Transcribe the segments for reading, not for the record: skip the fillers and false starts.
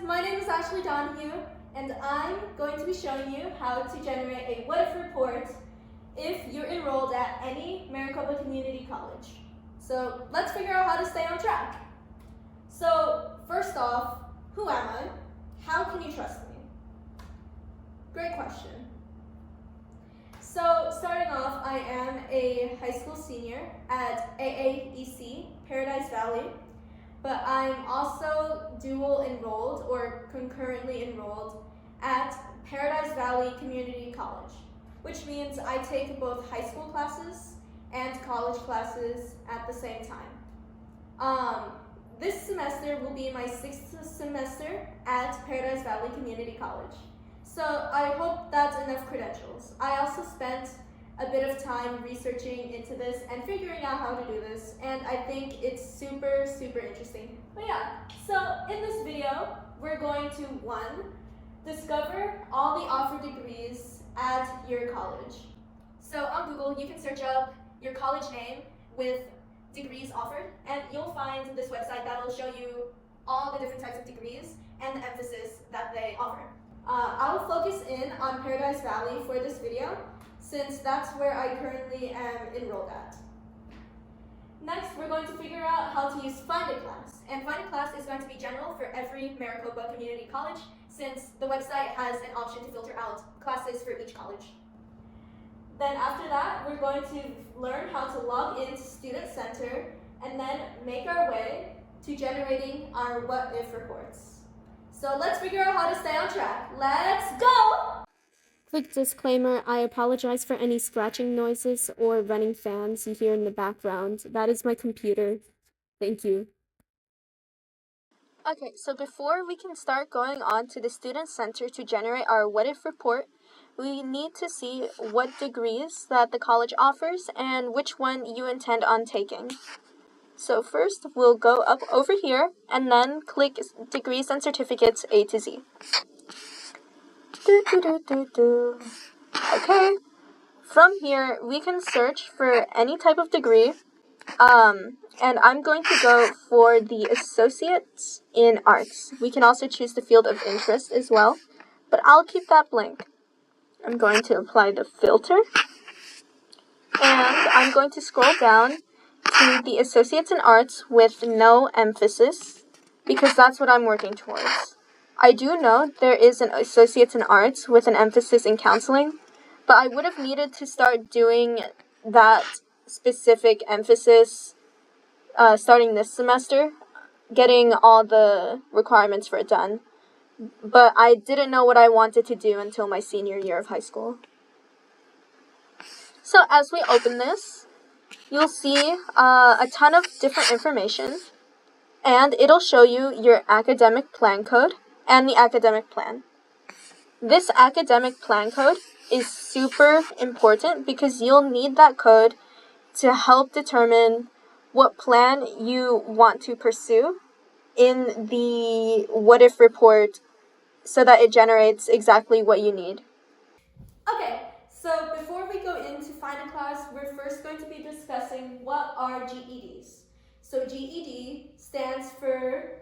my name is Ashley Donahue, and I'm going to be showing you how to generate a what-if report if you're enrolled at any Maricopa Community College. So let's figure out how to stay on track. So first off, who am I? How can you trust me? Great question. So starting off, I am a high school senior at AAEC, Paradise Valley, but I'm also dual enrolled or concurrently enrolled at Paradise Valley Community College, which means I take both high school classes and college classes at the same time. This semester will be my 6th semester at Paradise Valley Community College. So I hope that's enough credentials. I also spent a bit of time researching into this and figuring out how to do this, and I think it's super interesting. But yeah, so in this video, we're going to 1, discover all the offered degrees at your college. So on Google, you can search up your college name with degrees offered, and you'll find this website that'll show you all the different types of degrees and the emphasis that they offer. I'll focus in on Paradise Valley for this video, since that's where I currently am enrolled at. Next, we're going to figure out how to use Find a Class. And Find a Class is going to be general for every Maricopa Community College, since the website has an option to filter out classes for each college. Then after that, we're going to learn how to log into Student Center and then make our way to generating our what if reports. So let's figure out how to stay on track. Let's go! Quick disclaimer, I apologize for any scratching noises or running fans you hear in the background. That is my computer. Thank you. Okay, so before we can start going on to the Student Center to generate our what if report, we need to see what degrees that the college offers and which one you intend on taking. So first, we'll go up over here and then click Degrees and Certificates A to Z. Okay, from here, we can search for any type of degree, and I'm going to go for the Associates in Arts. We can also choose the field of interest as well, but I'll keep that blank. I'm going to apply the filter, and I'm going to scroll down to the Associates in Arts with no emphasis, because that's what I'm working towards. I do know there is an Associates in Arts with an emphasis in counseling, but I would have needed to start doing that specific emphasis starting this semester, getting all the requirements for it done. But I didn't know what I wanted to do until my senior year of high school. So as we open this, you'll see a ton of different information, and it'll show you your academic plan code and the academic plan. This academic plan code is super important because you'll need that code to help determine what plan you want to pursue in the what if report so that it generates exactly what you need. Okay, so before we go into Find a Class, we're first going to be discussing what are GEDs. So GED stands for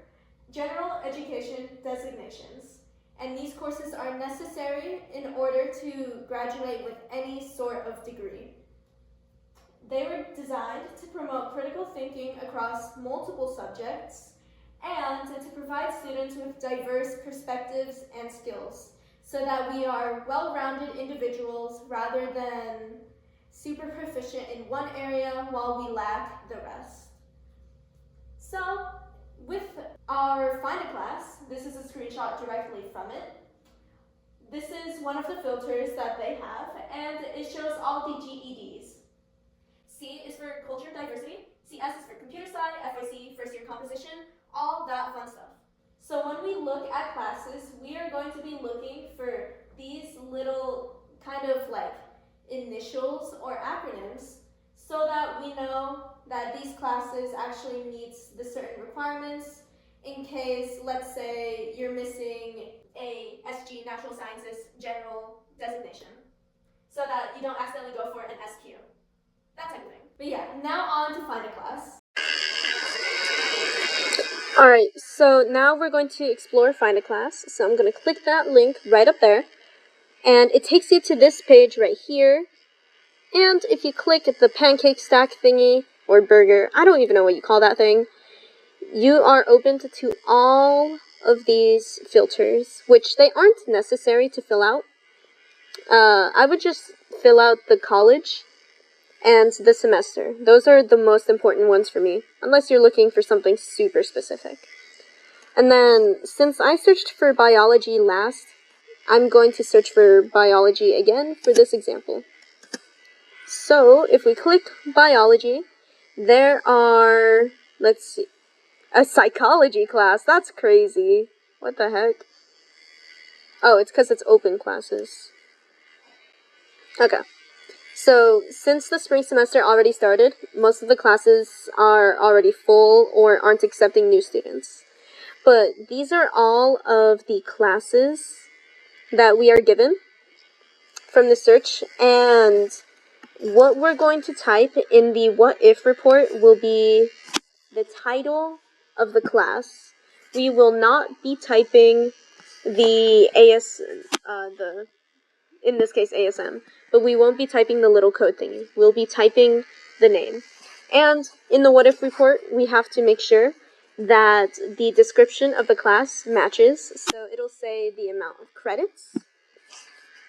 General Education Designations, and these courses are necessary in order to graduate with any sort of degree. They were designed to promote critical thinking across multiple subjects and to provide students with diverse perspectives and skills so that we are well-rounded individuals rather than super proficient in one area while we lack the rest. So, with our Find a Class, this is a screenshot directly from it. This is one of the filters that they have, and it shows all the GEDs. C is for Culture Diversity, CS is for Computer Sci, FYC, First Year Composition, all that fun stuff. So when we look at classes, we are going to be looking for these little kind of like initials or acronyms so that we know that these classes actually meets the certain requirements in case, let's say, you're missing a SG, Natural Sciences, General designation, so that you don't accidentally go for an SQ. That type of thing. But yeah, now on to Find a Class. Alright, so now we're going to explore Find a Class. So I'm going to click that link right up there. And it takes you to this page right here. And if you click the pancake stack thingy, or burger, I don't even know what you call that thing, you are open to all of these filters, which they aren't necessary to fill out. I would just fill out the college and the semester. Those are the most important ones for me, unless you're looking for something super specific. And then, since I searched for biology last, I'm going to search for biology again for this example. So, if we click biology, there are, let's see, a psychology class. That's crazy. What the heck? Oh, it's because it's open classes. Okay. So, since the spring semester already started, most of the classes are already full or aren't accepting new students. But these are all of the classes that we are given from the search, and what we're going to type in the what if report will be the title of the class. We will not be typing the in this case ASM, but we won't be typing the little code thingy. We'll be typing the name. And in the what if report, we have to make sure that the description of the class matches. So it'll say the amount of credits,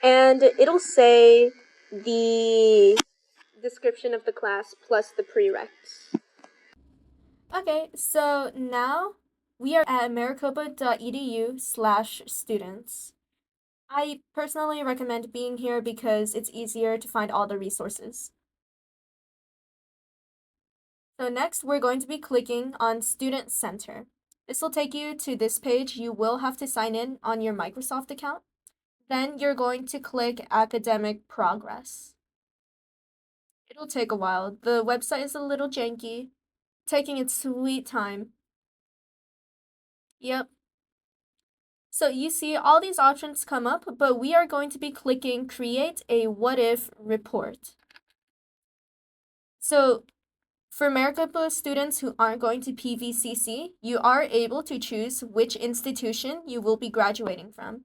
and it'll say the description of the class plus the prereqs. Okay, so now we are at maricopa.edu/students. I personally recommend being here because it's easier to find all the resources. So next, we're going to be clicking on Student Center. This will take you to this page. You will have to sign in on your Microsoft account. Then you're going to click Academic Progress. It'll take a while. The website is a little janky, taking its sweet time. Yep. So you see all these options come up, but we are going to be clicking Create a What If Report. So for Maricopa students who aren't going to PVCC, you are able to choose which institution you will be graduating from.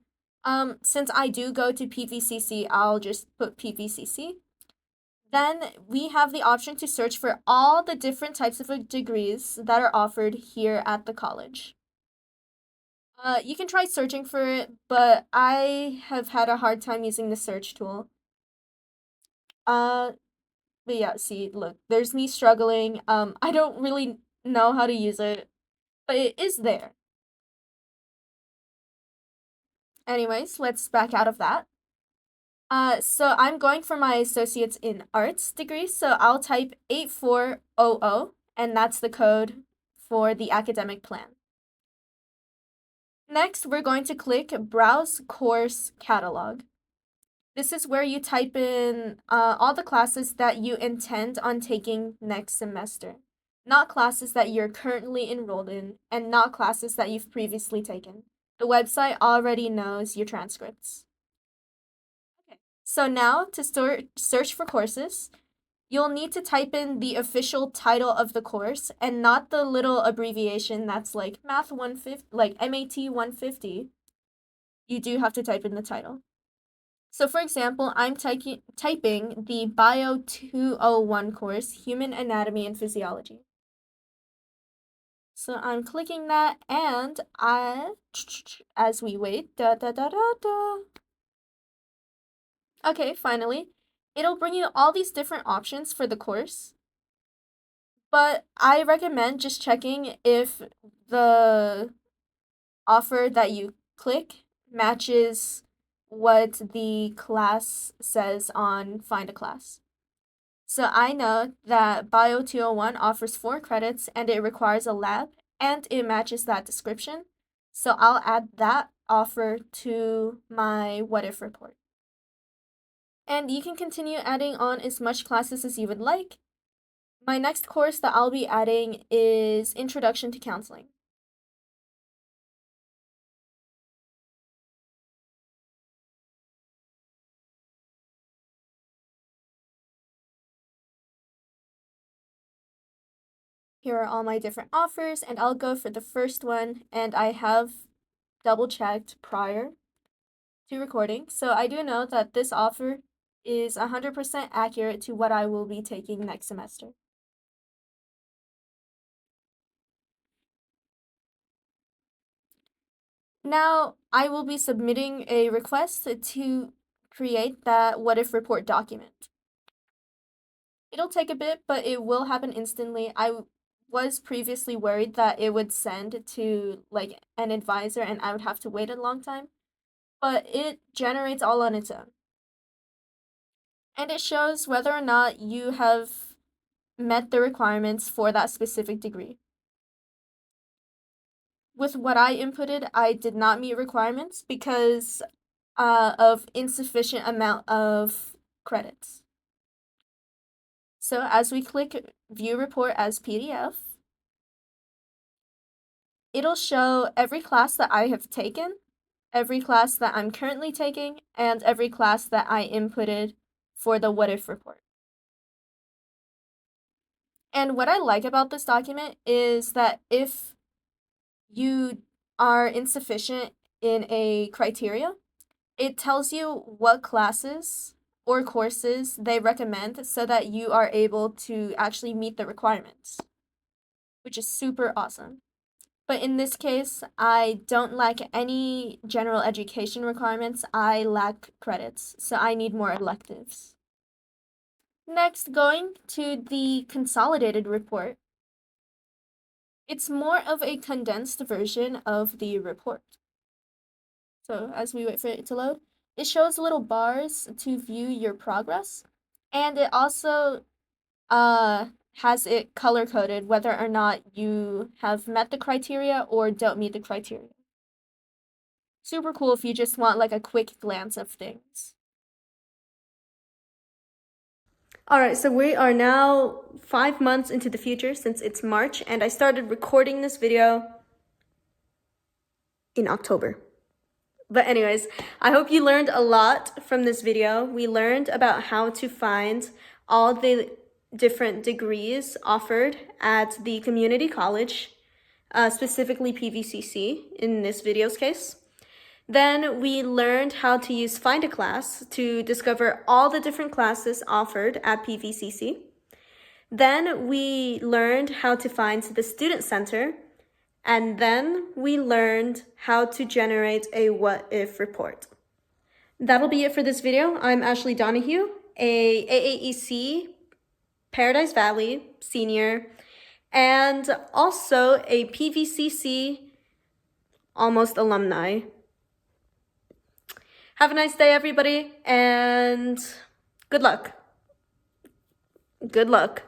Since I do go to PVCC, I'll just put PVCC. Then we have the option to search for all the different types of degrees that are offered here at the college. You can try searching for it, but I have had a hard time using the search tool. But yeah, see, look, there's me struggling. I don't really know how to use it, but it is there. Anyways, let's back out of that. So I'm going for my associates in arts degree, so I'll type 8400, and that's the code for the academic plan. Next, we're going to click Browse Course Catalog. This is where you type in all the classes that you intend on taking next semester, not classes that you're currently enrolled in, and not classes that you've previously taken. The website already knows your transcripts. Okay. So now to search for courses, you'll need to type in the official title of the course and not the little abbreviation that's like Math 150, like MAT 150. You do have to type in the title. So for example, I'm typing the Bio 201 course, Human Anatomy and Physiology. So I'm clicking that, and as we wait, Okay, finally, it'll bring you all these different options for the course. But I recommend just checking if the offer that you click matches what the class says on Find a Class. So I know that Bio 201 offers 4 credits and it requires a lab and it matches that description. So I'll add that offer to my what if report. And you can continue adding on as much classes as you would like. My next course that I'll be adding is Introduction to Counseling. Here are all my different offers, and I'll go for the first one, and I have double checked prior to recording, so I do know that this offer is 100% accurate to what I will be taking next semester. Now, I will be submitting a request to create that what if report document. It'll take a bit, but it will happen instantly. I was previously worried that it would send to like an advisor and I would have to wait a long time, but it generates all on its own. And it shows whether or not you have met the requirements for that specific degree. With what I inputted, I did not meet requirements because of insufficient amount of credits. So as we click View Report as PDF, it'll show every class that I have taken, every class that I'm currently taking, and every class that I inputted for the what if report. And what I like about this document is that if you are insufficient in a criteria, it tells you what classes or courses they recommend so that you are able to actually meet the requirements, which is super awesome. But in this case, I don't lack any general education requirements. I lack credits, so I need more electives. Next, going to the consolidated report. It's more of a condensed version of the report. So as we wait for it to load, it shows little bars to view your progress, and it also has it color coded whether or not you have met the criteria or don't meet the criteria. Super cool if you just want like a quick glance of things. Alright, so we are now 5 months into the future since it's March, and I started recording this video in October. But anyways, I hope you learned a lot from this video. We learned about how to find all the different degrees offered at the community college, specifically PVCC in this video's case. Then we learned how to use Find a Class to discover all the different classes offered at PVCC. Then we learned how to find the Student Center, and then we learned how to generate a what if report. That'll be it for this video. I'm Ashley Donahue, a AAEC Paradise Valley senior, and also a PVCC almost alumni. Have a nice day, everybody, and good luck. Good luck.